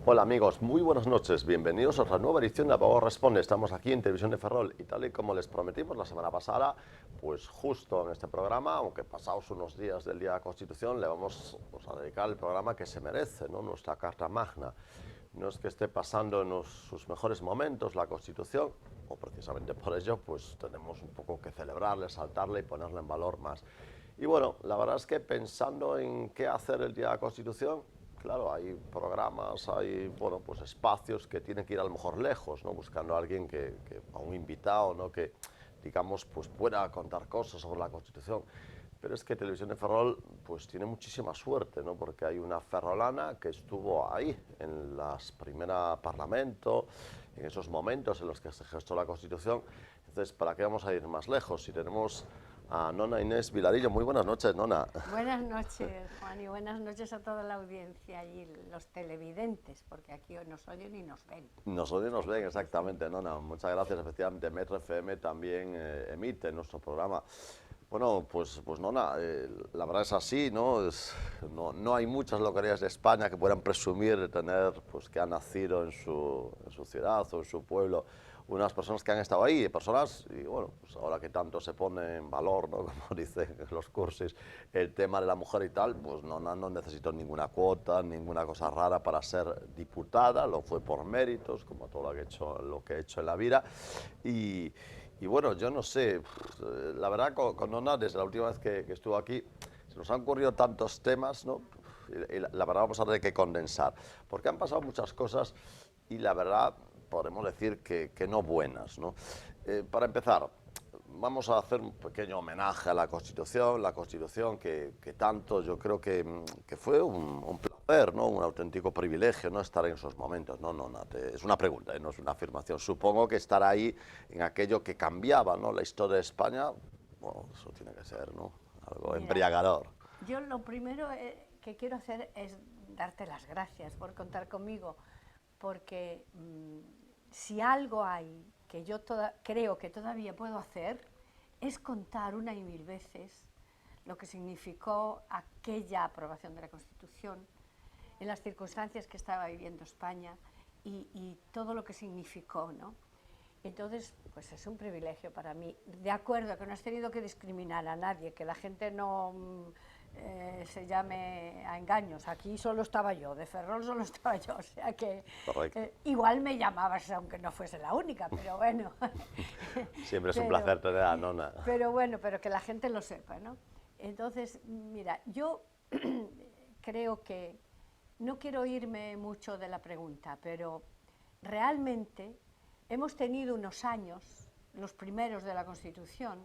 Hola amigos, muy buenas noches, bienvenidos a otra nueva edición de Abogado Responde. Estamos aquí en Televisión de Ferrol y tal y como les prometimos la semana pasada, pues justo en este programa, aunque pasados unos días del Día de la Constitución, le vamos a dedicar el programa que se merece, ¿no? Nuestra Carta Magna. No es que esté pasando en sus mejores momentos la Constitución, o precisamente por ello, pues tenemos un poco que celebrarla, exaltarla y ponerla en valor más. Y bueno, la verdad es que pensando en qué hacer el Día de la Constitución, claro, hay programas, hay bueno, pues espacios que tienen que ir a lo mejor lejos, ¿no? Buscando a alguien a un invitado, ¿no? Que digamos pues pueda contar cosas sobre la Constitución. Pero es que Televisión de Ferrol pues tiene muchísima suerte, ¿no? Porque hay una ferrolana que estuvo ahí en las primeras Parlamento, en esos momentos en los que se gestó la Constitución. Entonces, ¿para qué vamos a ir más lejos? Si tenemos a Nona Inés Vilarillo. Muy buenas noches, Nona. Buenas noches, Juan, y buenas noches a toda la audiencia y los televidentes, porque aquí nos oyen y nos ven. Nos oyen y nos ven, exactamente, Nona. Muchas gracias. Efectivamente, Metro FM también emite nuestro programa. Bueno, pues Nona, la verdad es así, ¿no? No hay muchas localidades de España que puedan presumir de tener, pues que han nacido en su ciudad o en su pueblo, unas personas que han estado ahí, personas, y bueno, pues ahora que tanto se pone en valor, ¿no? Como dicen los cursis, el tema de la mujer y tal, pues no necesitó ninguna cuota, ninguna cosa rara para ser diputada, lo fue por méritos, como todo lo que he hecho en la vida, y bueno, yo no sé, la verdad con Nona, desde la última vez que estuvo aquí, se nos han ocurrido tantos temas, ¿no? Y la verdad vamos a tener que condensar, porque han pasado muchas cosas y la verdad podemos decir que no buenas, ¿no? Para empezar, vamos a hacer un pequeño homenaje a la Constitución que tanto yo creo que fue un placer, ¿no? Un auténtico privilegio, ¿no? Estar en esos momentos. No, es una pregunta, no es una afirmación. Supongo que estar ahí en aquello que cambiaba, ¿no? La historia de España, bueno, eso tiene que ser, ¿no? Algo Mira, embriagador. yo lo primero que quiero hacer es darte las gracias por contar conmigo, porque si algo hay que yo creo que todavía puedo hacer, es contar una y mil veces lo que significó aquella aprobación de la Constitución, en las circunstancias que estaba viviendo España y todo lo que significó, ¿no? Entonces, pues es un privilegio para mí. De acuerdo, que no has tenido que discriminar a nadie, que la gente no se llame a engaños. Aquí solo estaba yo, de Ferrol solo estaba yo, o sea que igual me llamabas aunque no fuese la única, pero bueno. Siempre es un placer tener a Nona. Pero bueno, pero que la gente lo sepa, ¿no? Entonces, mira, yo creo que no quiero irme mucho de la pregunta, pero realmente hemos tenido unos años, los primeros de la Constitución,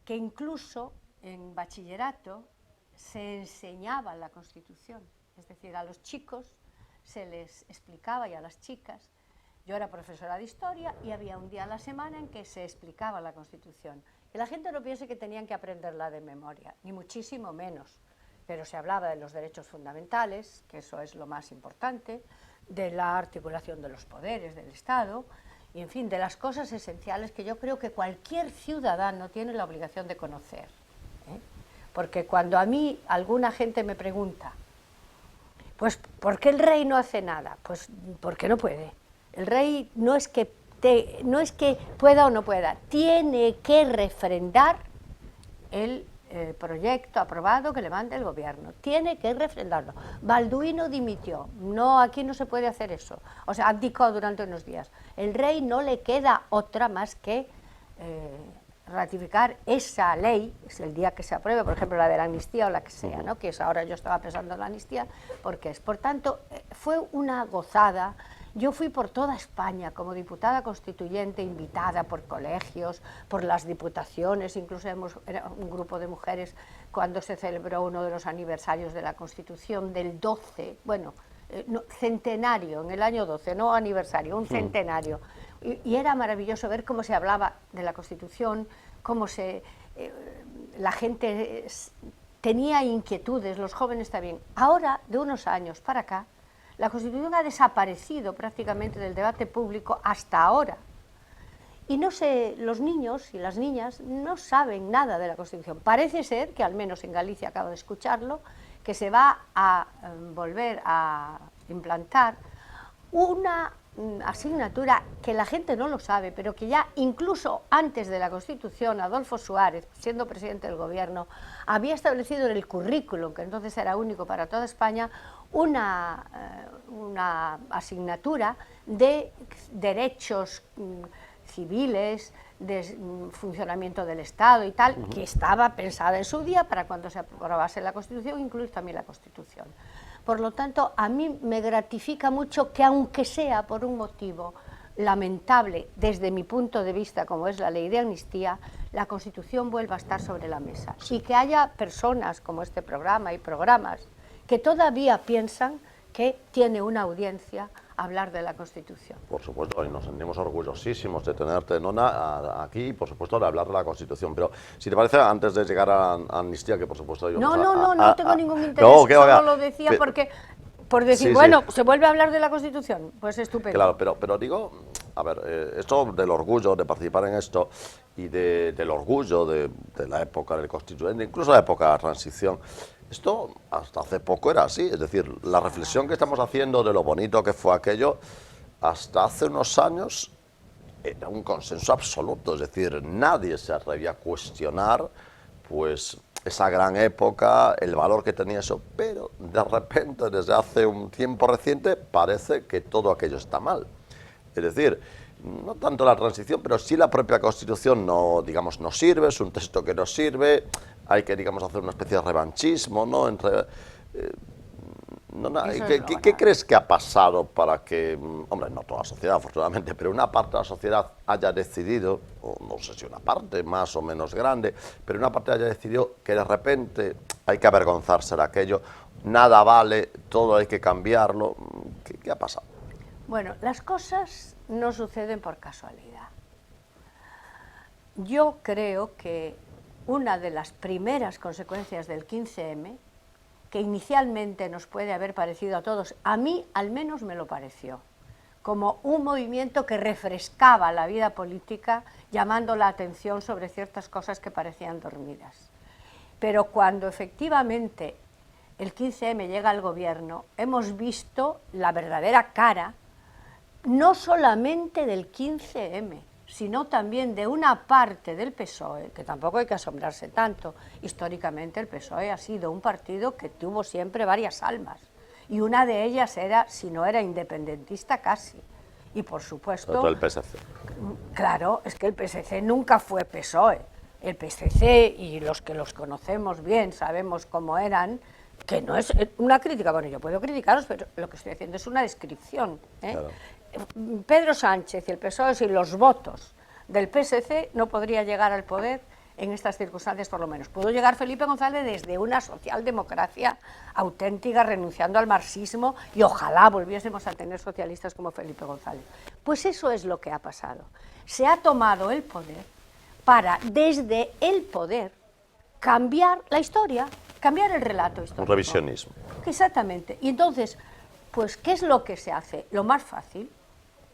que incluso en bachillerato se enseñaba la Constitución. Es decir, a los chicos se les explicaba y a las chicas. Yo era profesora de historia y había un día a la semana en que se explicaba la Constitución. Y la gente no piense que tenían que aprenderla de memoria, ni muchísimo menos. Pero se hablaba de los derechos fundamentales, que eso es lo más importante, de la articulación de los poderes del Estado, y en fin, de las cosas esenciales que yo creo que cualquier ciudadano tiene la obligación de conocer. Porque cuando a mí alguna gente me pregunta, pues, ¿por qué el rey no hace nada? Pues, porque no puede. El rey no es que pueda o no pueda, tiene que refrendar el proyecto aprobado que le mande el gobierno, tiene que refrendarlo. Balduino dimitió, no, aquí no se puede hacer eso, o sea, abdicó durante unos días. El rey no le queda otra más que ratificar esa ley, es el día que se apruebe, por ejemplo, la de la amnistía o la que sea, ¿no? Que es ahora yo estaba pensando en la amnistía, porque es, por tanto, fue una gozada. Yo fui por toda España como diputada constituyente, invitada por colegios, por las diputaciones, incluso era un grupo de mujeres cuando se celebró uno de los aniversarios de la Constitución del 12, bueno, no, centenario, en el año 12, no aniversario, un centenario. Y era maravilloso ver cómo se hablaba de la Constitución, cómo la gente tenía inquietudes, los jóvenes también. Ahora, de unos años para acá, la Constitución ha desaparecido prácticamente del debate público hasta ahora. Y no sé, los niños y las niñas no saben nada de la Constitución. Parece ser, que al menos en Galicia acabo de escucharlo, que se va a volver a implantar una asignatura que la gente no lo sabe, pero que ya incluso antes de la Constitución, Adolfo Suárez, siendo presidente del gobierno, había establecido en el currículum, que entonces era único para toda España, una asignatura de derechos civiles, de funcionamiento del Estado y tal, que estaba pensada en su día para cuando se aprobase la Constitución, incluir también la Constitución. Por lo tanto, a mí me gratifica mucho que, aunque sea por un motivo lamentable desde mi punto de vista, como es la ley de amnistía, la Constitución vuelva a estar sobre la mesa y que haya personas como este programa y programas que todavía piensan que tiene una audiencia hablar de la Constitución. Por supuesto, y nos sentimos orgullosísimos de tenerte, Nona, aquí, y por supuesto de hablar de la Constitución. Pero si te parece, antes de llegar a amnistía, que por supuesto yo... No tengo ningún interés, no, solo lo decía porque... Por decir, sí, bueno, sí. ¿se vuelve a hablar de la Constitución? Pues estupendo. Claro, pero digo, a ver, esto del orgullo de participar en esto y del orgullo de la época del constituyente, incluso la época de la transición, esto hasta hace poco era así, es decir, la reflexión que estamos haciendo de lo bonito que fue aquello, hasta hace unos años era un consenso absoluto, es decir, nadie se atrevía a cuestionar, pues, esa gran época, el valor que tenía eso, pero de repente, desde hace un tiempo reciente, parece que todo aquello está mal. Es decir, no tanto la transición, pero sí la propia Constitución no, digamos, no sirve, es un texto que no sirve, hay que, digamos, hacer una especie de revanchismo, ¿no? ¿Qué crees que ha pasado para que, hombre, no toda la sociedad, afortunadamente, pero una parte de la sociedad haya decidido, o no sé si una parte más o menos grande, pero una parte haya decidido que de repente hay que avergonzarse de aquello, nada vale, todo hay que cambiarlo? ¿Qué ha pasado? Bueno, las cosas no suceden por casualidad. Yo creo que una de las primeras consecuencias del 15M, que inicialmente nos puede haber parecido a todos, a mí al menos me lo pareció, como un movimiento que refrescaba la vida política, llamando la atención sobre ciertas cosas que parecían dormidas. Pero cuando efectivamente el 15M llega al gobierno, hemos visto la verdadera cara, no solamente del 15M, sino también de una parte del PSOE, que tampoco hay que asombrarse tanto. Históricamente el PSOE ha sido un partido que tuvo siempre varias almas, y una de ellas era, si no era independentista, casi. Y por supuesto... el PSC. Claro, es que el PSC nunca fue PSOE. El PSC, y los que los conocemos bien, sabemos cómo eran, que no es una crítica, bueno, yo puedo criticaros, pero lo que estoy haciendo es una descripción, ¿eh? Claro. Pedro Sánchez y el PSOE sin los votos del PSC no podría llegar al poder en estas circunstancias, por lo menos. Pudo llegar Felipe González desde una socialdemocracia auténtica, renunciando al marxismo, y ojalá volviésemos a tener socialistas como Felipe González. Pues eso es lo que ha pasado. Se ha tomado el poder para, desde el poder, cambiar la historia, cambiar el relato histórico. Un revisionismo. Exactamente. Y entonces, pues, ¿qué es lo que se hace? Lo más fácil.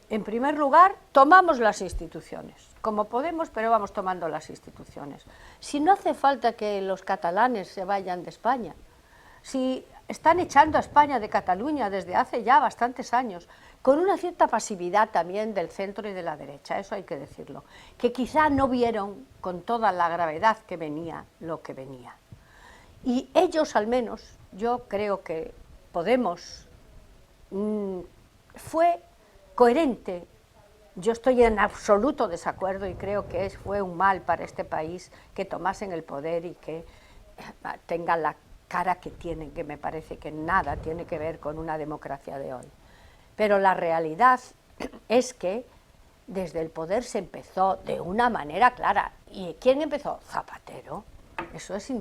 En primer lugar, tomamos las instituciones, como podemos, pero vamos tomando las instituciones. Si no hace falta que los catalanes se vayan de España, si están echando a España de Cataluña desde hace ya bastantes años, con una cierta pasividad también del centro y de la derecha, eso hay que decirlo, que quizá no vieron con toda la gravedad que venía lo que venía. Y ellos, al menos, yo creo que Podemos fue coherente. Yo estoy en absoluto desacuerdo y creo que fue un mal para este país que tomasen el poder y que tengan la cara que tienen, que me parece que nada tiene que ver con una democracia de hoy. Pero la realidad es que desde el poder se empezó de una manera clara. ¿Y quién empezó? Zapatero. Eso es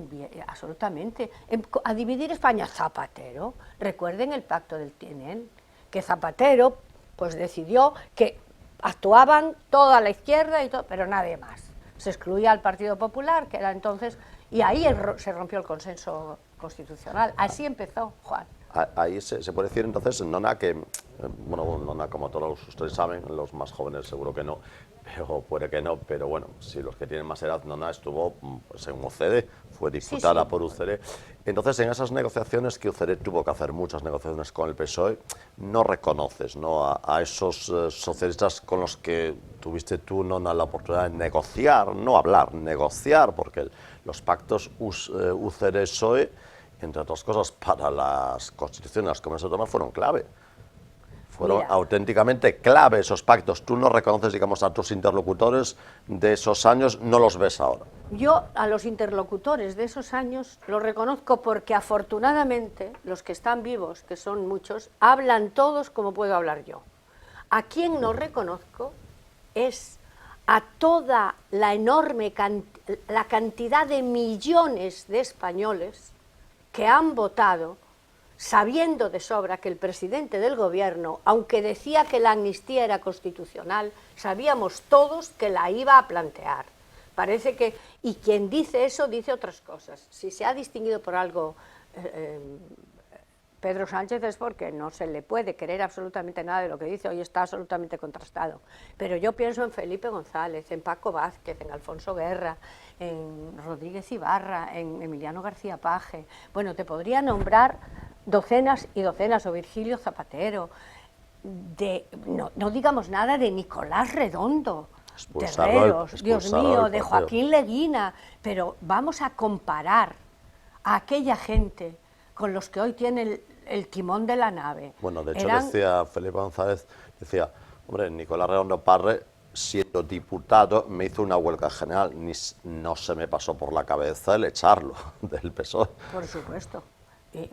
absolutamente... A dividir España, Zapatero. Recuerden el pacto del Tinel, que Zapatero pues decidió que actuaban toda la izquierda, y todo, pero nadie más. Se excluía al Partido Popular, que era entonces... Y ahí se rompió el consenso constitucional. Así empezó, Juan. Ahí se puede decir entonces, Nona, que, bueno, Nona, como todos ustedes saben, los más jóvenes seguro que no, pero puede que no, pero bueno, si los que tienen más edad, Nona estuvo pues, en UCD, fue diputada Sí. por UCD. Entonces, en esas negociaciones que UCD tuvo que hacer muchas negociaciones con el PSOE, no reconoces, ¿no?, a esos socialistas con los que tuviste tú, Nona, la oportunidad de negociar, no hablar, negociar, porque los pactos UCD-PSOE, entre otras cosas, para las constituciones, las comunidades autónomas, fueron clave. Fueron Mira, auténticamente clave esos pactos. Tú no reconoces, digamos, a tus interlocutores de esos años, no los ves ahora. yo a los interlocutores de esos años los reconozco porque afortunadamente los que están vivos, que son muchos, hablan todos como puedo hablar yo. A quien no reconozco es a toda la enorme la cantidad de millones de españoles que han votado sabiendo de sobra que el presidente del gobierno, aunque decía que la amnistía era constitucional, sabíamos todos que la iba a plantear. Parece que, y quien dice eso dice otras cosas. Si se ha distinguido por algo Pedro Sánchez es porque no se le puede creer absolutamente nada de lo que dice, hoy está absolutamente contrastado. Pero yo pienso en Felipe González, en Paco Vázquez, en Alfonso Guerra, en Rodríguez Ibarra, en Emiliano García Paje. Bueno, te podría nombrar docenas y docenas, o Virgilio Zapatero, no digamos nada de Nicolás Redondo, Terreros, Dios mío, de Joaquín Leguina, pero vamos a comparar a aquella gente con los que hoy tienen el timón de la nave. Bueno, de hecho decía Felipe González, decía, hombre, Nicolás Redondo Parre, siendo diputado, me hizo una huelga general, no se me pasó por la cabeza el echarlo del PSOE. Por supuesto.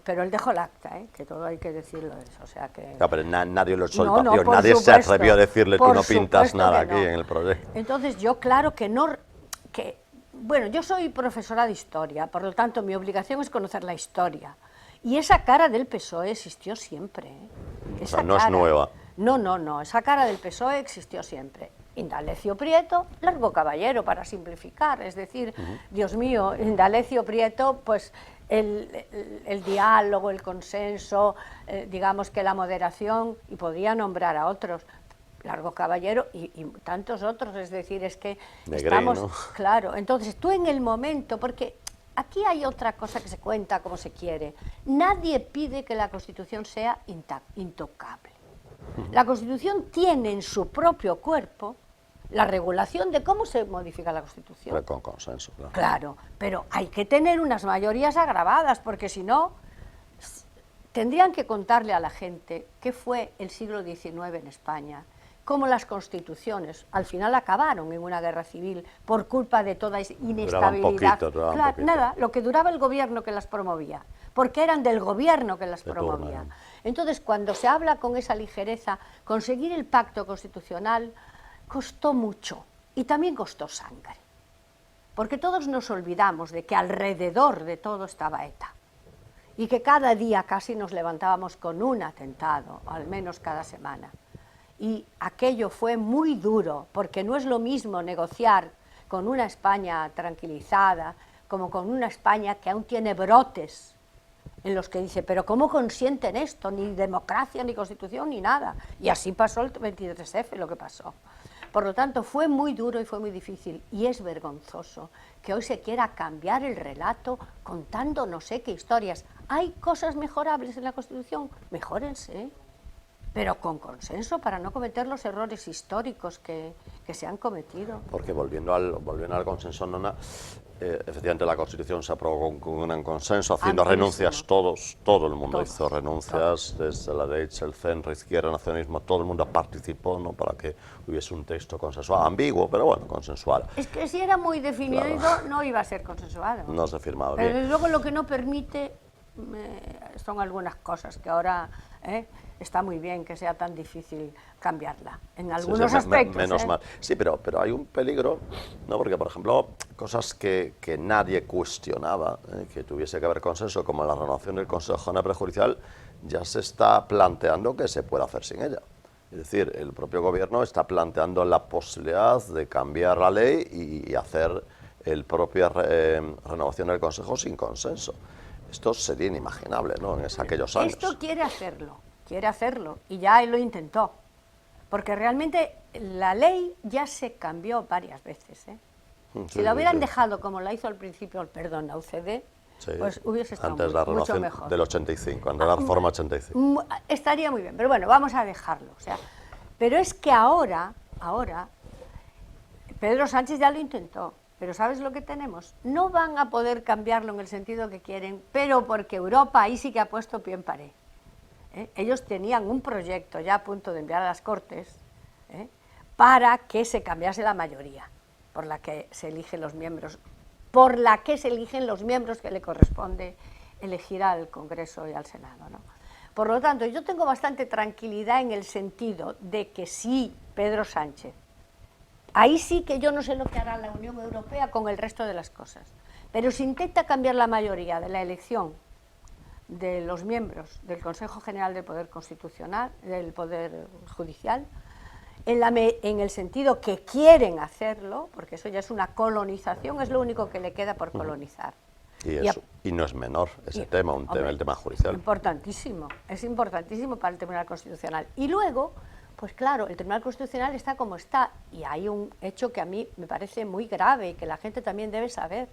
Pero él dejó el acta, que todo hay que decirlo eso, o sea que... Claro, pero nadie lo echó No, el partido, por nadie supuesto, se atrevió a decirle tú no pintas supuesto nada que aquí no. en el proyecto. Entonces yo claro que no... Bueno, yo soy profesora de historia, por lo tanto mi obligación es conocer la historia. Y esa cara del PSOE existió siempre. O sea, no es nueva. No, esa cara del PSOE existió siempre. Indalecio Prieto, Largo Caballero, para simplificar, es decir, Dios mío, Indalecio Prieto, pues el diálogo, el consenso, digamos que la moderación, y podría nombrar a otros, Largo Caballero y tantos otros, es decir, es que Negrín, estamos... ¿no? Claro, entonces tú en el momento, porque aquí hay otra cosa que se cuenta como se quiere, nadie pide que la Constitución sea intocable. La Constitución tiene en su propio cuerpo la regulación de cómo se modifica la Constitución. Pero con consenso, claro. Claro, pero hay que tener unas mayorías agravadas, porque si no, tendrían que contarle a la gente qué fue el siglo XIX en España, cómo las constituciones al final acabaron en una guerra civil por culpa de toda esa inestabilidad. Duraban poquito. Nada, lo que duraba el gobierno que las promovía, porque eran del gobierno que las De promovía. turno. Entonces, cuando se habla con esa ligereza, conseguir el pacto constitucional costó mucho y también costó sangre, porque todos nos olvidamos de que alrededor de todo estaba ETA y que cada día casi nos levantábamos con un atentado, al menos cada semana. Y aquello fue muy duro, porque no es lo mismo negociar con una España tranquilizada como con una España que aún tiene brotes en los que dice, pero ¿cómo consienten esto? Ni democracia, ni constitución, ni nada. Y así pasó el 23F, lo que pasó. Por lo tanto, fue muy duro y fue muy difícil. Y es vergonzoso que hoy se quiera cambiar el relato contando no sé qué historias. ¿Hay cosas mejorables en la Constitución? Mejórense, pero con consenso para no cometer los errores históricos que se han cometido. Porque volviendo al consenso, Nona, efectivamente la Constitución se aprobó con un gran consenso, haciendo renuncias todos, todo el mundo hizo renuncias, desde la derecha, el centro, izquierda, nacionalismo, todo el mundo participó, ¿no?, para que hubiese un texto consensual, ambiguo, pero bueno, consensual. Es que si era muy definido, Claro. no iba a ser consensuado. No se firmaba Pero bien. desde luego lo que no permite son algunas cosas que ahora está muy bien que sea tan difícil cambiarla, en algunos aspectos. Menos mal. Sí, pero hay un peligro, ¿no? Porque, por ejemplo, cosas que nadie cuestionaba, que tuviese que haber consenso, como la renovación del Consejo General Prejudicial, ya se está planteando que se puede hacer sin ella. Es decir, el propio gobierno está planteando la posibilidad de cambiar la ley y hacer el propia renovación del Consejo sin consenso. Esto sería inimaginable, ¿no?, en aquellos años. Esto quiere hacerlo, y ya lo intentó. porque realmente la ley ya se cambió varias veces, ¿eh? Sí, Si la hubieran sí. dejado como la hizo al principio, perdón, la UCD, Sí, pues hubiese estado antes de la mucho renovación mejor. del 85, antes de la reforma 85. Estaría muy bien, pero bueno, vamos a dejarlo. O sea, pero es que ahora, Pedro Sánchez ya lo intentó, pero ¿sabes lo que tenemos? No van a poder cambiarlo en el sentido que quieren, pero porque Europa ahí sí que ha puesto pie en pared. Ellos tenían un proyecto ya a punto de enviar a las Cortes para que se cambiase la mayoría por la que se eligen los miembros, que le corresponde elegir al Congreso y al Senado, ¿no? Por lo tanto, yo tengo bastante tranquilidad en el sentido de que sí, Pedro Sánchez, ahí sí que yo no sé lo que hará la Unión Europea con el resto de las cosas, pero si intenta cambiar la mayoría de la elección de los miembros del Consejo General del Poder Constitucional, del Poder Judicial, en el sentido que quieren hacerlo, porque eso ya es una colonización, es lo único que le queda por colonizar. Y no es menor ese tema, el tema judicial. Importantísimo, es importantísimo para el Tribunal Constitucional. Y luego, pues claro, el Tribunal Constitucional está como está, y hay un hecho que a mí me parece muy grave y que la gente también debe saber.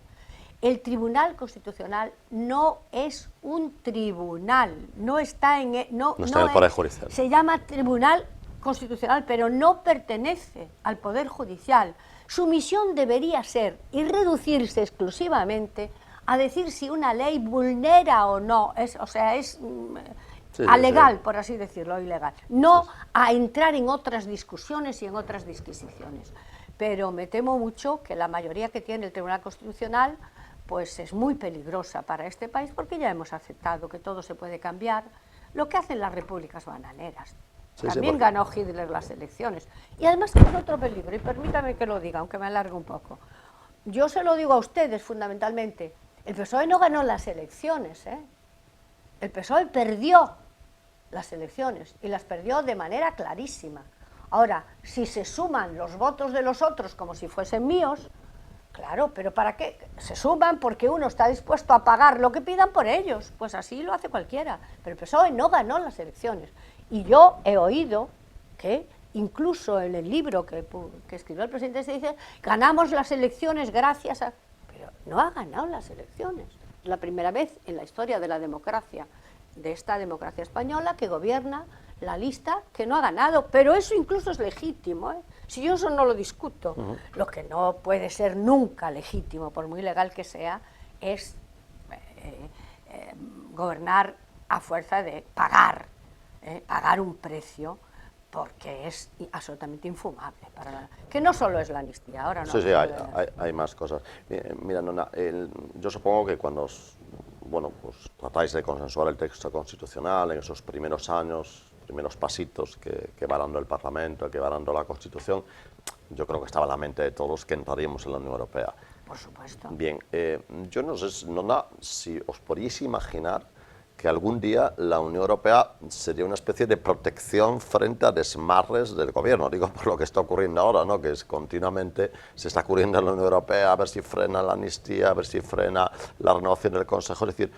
El Tribunal Constitucional no es un tribunal, no está en el Poder Judicial. Se llama Tribunal Constitucional, pero no pertenece al Poder Judicial. Su misión debería ser y reducirse exclusivamente a decir si una ley vulnera o no, es alegal, por así decirlo, ilegal. No a entrar en otras discusiones y en otras disquisiciones. Pero me temo mucho que la mayoría que tiene el Tribunal Constitucional pues es muy peligrosa para este país, porque ya hemos aceptado que todo se puede cambiar, lo que hacen las repúblicas bananeras. También ganó Hitler las elecciones. Y además es otro peligro, y permítame que lo diga, aunque me alargue un poco. Yo se lo digo a ustedes fundamentalmente, el PSOE no ganó las elecciones, ¿eh? El PSOE perdió las elecciones, y las perdió de manera clarísima. Ahora, si se suman los votos de los otros como si fuesen míos, claro, pero ¿para qué? Se suman porque uno está dispuesto a pagar lo que pidan por ellos, pues así lo hace cualquiera. Pero el PSOE no ganó las elecciones. Y yo he oído que incluso en el libro que escribió el presidente se dice, ganamos las elecciones gracias a... Pero no ha ganado las elecciones. Es la primera vez en la historia de la democracia, de esta democracia española, que gobierna la lista que no ha ganado, pero eso incluso es legítimo, ¿eh? Si yo eso no lo discuto, lo que no puede ser nunca legítimo, por muy legal que sea, es gobernar a fuerza de pagar un precio, porque es absolutamente infumable. Que no solo es la amnistía, ahora no. Sí, hay más cosas. Mira, Nona, yo supongo que cuando pues tratáis de consensuar el texto constitucional en esos primeros años, primeros pasitos que va dando el Parlamento, que va dando la Constitución, yo creo que estaba en la mente de todos que entraríamos en la Unión Europea. Por supuesto. Bien, yo no sé, Nona, si os podíais imaginar que algún día la Unión Europea sería una especie de protección frente a desmarres del gobierno. Digo, por lo que está ocurriendo ahora, ¿no? Que es continuamente se está ocurriendo en la Unión Europea a ver si frena la amnistía, a ver si frena la renovación del Consejo. Es decir,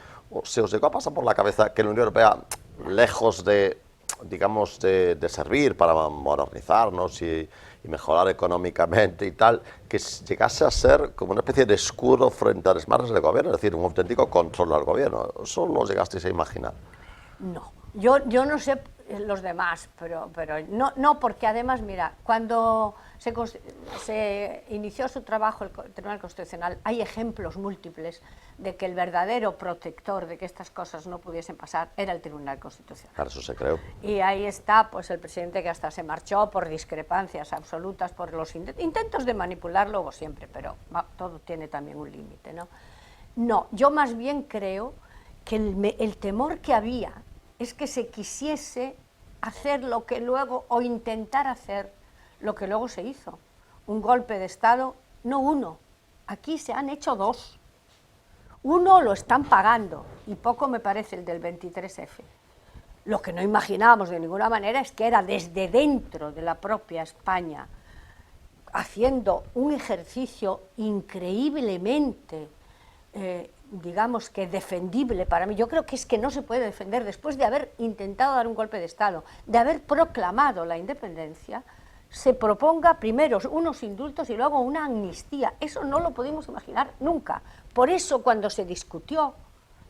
¿se os llegó a pasar por la cabeza que la Unión Europea, lejos de, digamos, de servir para modernizarnos y mejorar económicamente y tal, que llegase a ser como una especie de escudo frente a desmarres del gobierno, es decir, un auténtico control al gobierno? ¿Eso lo llegasteis a imaginar? No, yo no sé los demás, pero no, porque además, mira, cuando se inició su trabajo el Tribunal Constitucional, hay ejemplos múltiples de que el verdadero protector de que estas cosas no pudiesen pasar era el Tribunal Constitucional. Claro, eso se creó. Y ahí está pues el presidente, que hasta se marchó por discrepancias absolutas, por los intentos de manipular luego siempre, pero todo tiene también un límite, ¿no? No, yo más bien creo que el temor que había es que se quisiese hacer lo que luego, o intentar hacer lo que luego se hizo. Un golpe de Estado, no uno, aquí se han hecho dos. Uno lo están pagando, y poco me parece el del 23F. Lo que no imaginábamos de ninguna manera es que era desde dentro de la propia España, haciendo un ejercicio increíblemente digamos que defendible para mí, yo creo que es que no se puede defender después de haber intentado dar un golpe de Estado, de haber proclamado la independencia, se proponga primero unos indultos y luego una amnistía. Eso no lo pudimos imaginar nunca. Por eso cuando se discutió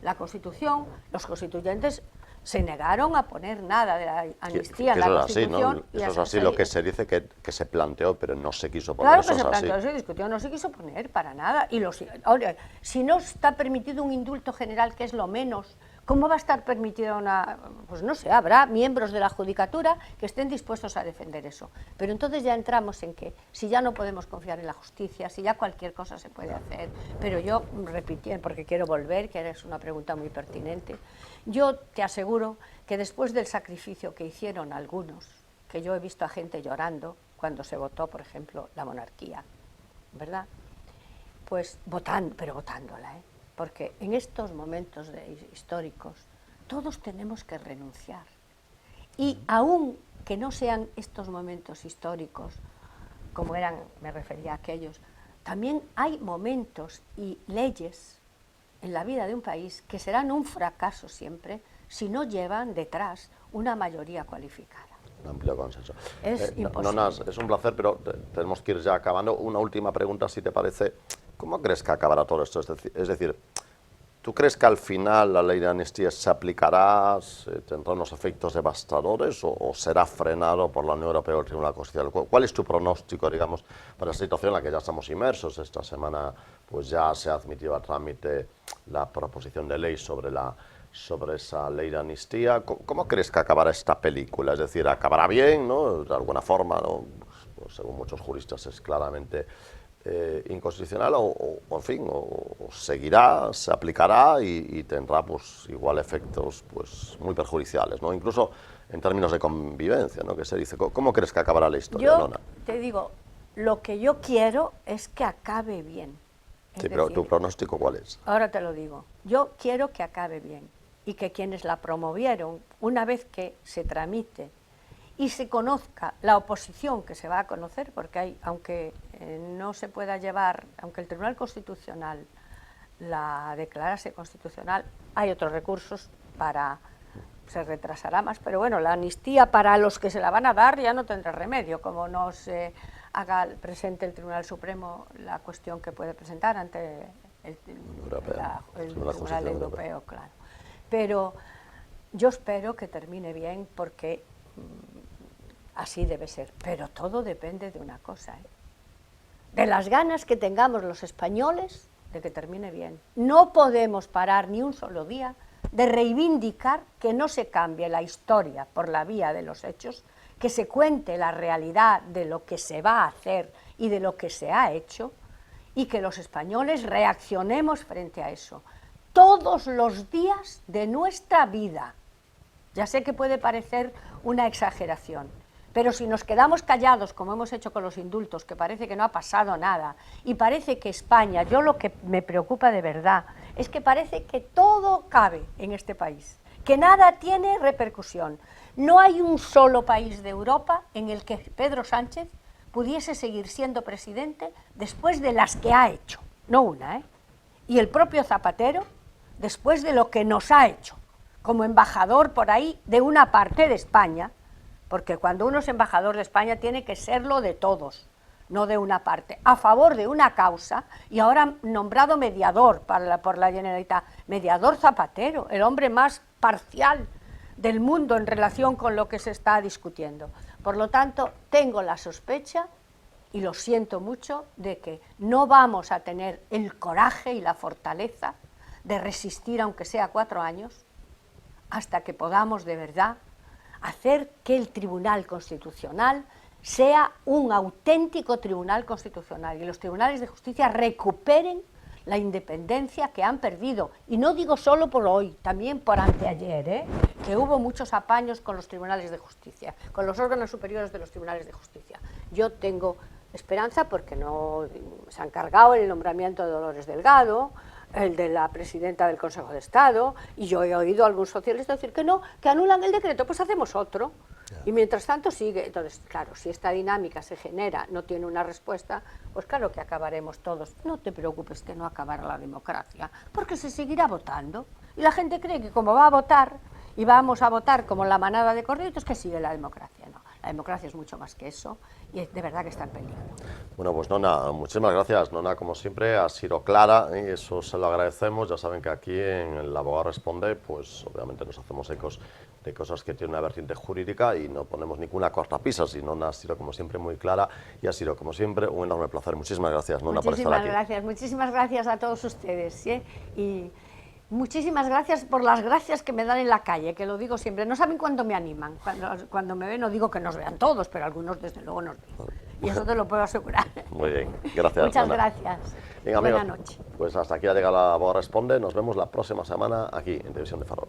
la Constitución, los constituyentes se negaron a poner nada de la amnistía en la Constitución. Eso es así lo que se dice que se planteó, pero no se quiso poner. Claro que se planteó, se discutió, no se quiso poner para nada. Y ahora, si no está permitido un indulto general, que es lo menos, ¿cómo va a estar permitida una...? Pues no sé, habrá miembros de la Judicatura que estén dispuestos a defender eso. Pero entonces ya entramos en que si ya no podemos confiar en la justicia, si ya cualquier cosa se puede hacer, pero yo, repitiendo, porque quiero volver, que es una pregunta muy pertinente, yo te aseguro que después del sacrificio que hicieron algunos, que yo he visto a gente llorando cuando se votó, por ejemplo, la monarquía, ¿verdad? Pues pero votándola, ¿eh? Porque en estos momentos históricos todos tenemos que renunciar. Y aun que no sean estos momentos históricos, como eran, me refería a aquellos, también hay momentos y leyes en la vida de un país que serán un fracaso siempre si no llevan detrás una mayoría cualificada. Un amplio consenso. Es imposible. Nona, es un placer, pero tenemos que ir ya acabando. Una última pregunta, si te parece. ¿Cómo crees que acabará todo esto? Es decir, ¿tú crees que al final la ley de amnistía se aplicará, tendrá unos efectos devastadores o será frenado por la Unión Europea o el Tribunal Constitucional? ¿Cuál es tu pronóstico, digamos, para esta situación en la que ya estamos inmersos? Esta semana pues ya se ha admitido a trámite la proposición de ley sobre esa ley de amnistía. ¿Cómo crees que acabará esta película? Es decir, ¿acabará bien, ¿no? De alguna forma, ¿no? Pues, según muchos juristas es claramente inconstitucional en fin, o seguirá, se aplicará y tendrá pues igual efectos pues muy perjudiciales, ¿no? Incluso en términos de convivencia, ¿no? Que se dice. ¿Cómo crees que acabará la historia, Nona? Yo te digo, lo que yo quiero es que acabe bien. Sí, pero ¿tu pronóstico cuál es? Ahora te lo digo. Yo quiero que acabe bien y que quienes la promovieron, una vez que se tramite y se conozca la oposición que se va a conocer, porque aunque no se pueda llevar, aunque el Tribunal Constitucional la declarase constitucional, hay otros recursos se retrasará más, pero bueno, la amnistía para los que se la van a dar ya no tendrá remedio, como no se presente el Tribunal Supremo la cuestión que puede presentar ante el Tribunal Europeo, claro. Pero yo espero que termine bien porque así debe ser, pero todo depende de una cosa, ¿eh? De las ganas que tengamos los españoles de que termine bien. No podemos parar ni un solo día de reivindicar que no se cambie la historia por la vía de los hechos, que se cuente la realidad de lo que se va a hacer y de lo que se ha hecho, y que los españoles reaccionemos frente a eso todos los días de nuestra vida. Ya sé que puede parecer una exageración, pero si nos quedamos callados, como hemos hecho con los indultos, que parece que no ha pasado nada, y parece que España, yo lo que me preocupa de verdad, es que parece que todo cabe en este país, que nada tiene repercusión. No hay un solo país de Europa en el que Pedro Sánchez pudiese seguir siendo presidente después de las que ha hecho, no una, ¿eh? Y el propio Zapatero, después de lo que nos ha hecho, como embajador por ahí de una parte de España, porque cuando uno es embajador de España tiene que serlo de todos, no de una parte, a favor de una causa, y ahora nombrado mediador por la Generalitat, mediador Zapatero, el hombre más parcial del mundo en relación con lo que se está discutiendo. Por lo tanto, tengo la sospecha, y lo siento mucho, de que no vamos a tener el coraje y la fortaleza de resistir, aunque sea 4 años, hasta que podamos de verdad hacer que el Tribunal Constitucional sea un auténtico Tribunal Constitucional y los tribunales de justicia recuperen la independencia que han perdido. Y no digo solo por hoy, también por anteayer, que hubo muchos apaños con los tribunales de justicia, con los órganos superiores de los tribunales de justicia. Yo tengo esperanza porque no se han cargado el nombramiento de Dolores Delgado, el de la presidenta del Consejo de Estado, y yo he oído a algún socialista decir que no, que anulan el decreto, pues hacemos otro. Y mientras tanto sigue. Entonces, claro, si esta dinámica se genera, no tiene una respuesta, pues claro que acabaremos todos. No te preocupes que no acabará la democracia, porque se seguirá votando. Y la gente cree que como va a votar, y vamos a votar como la manada de corderos, que sigue la democracia. No, la democracia es mucho más que eso, y de verdad que está en peligro. Bueno, pues Nona, muchísimas gracias. Nona, como siempre, ha sido clara y eso se lo agradecemos. Ya saben que aquí en El Abogado Responde, pues obviamente nos hacemos ecos de cosas que tienen una vertiente jurídica y no ponemos ninguna cortapisa, sino Nona ha sido como siempre muy clara y ha sido como siempre un enorme placer. Muchísimas gracias, Nona, por estar aquí. Muchísimas gracias a todos ustedes, ¿sí? Y muchísimas gracias por las gracias que me dan en la calle, que lo digo siempre. No saben cuánto me animan. Cuando me ven, no digo que nos vean todos, pero algunos desde luego nos ven. Y eso te lo puedo asegurar. Muy bien, gracias. Muchas gracias. Bien, amigos, buenas noches. Pues hasta aquí ha llegado El Abogado Responde. Nos vemos la próxima semana aquí en Televisión de Ferrol.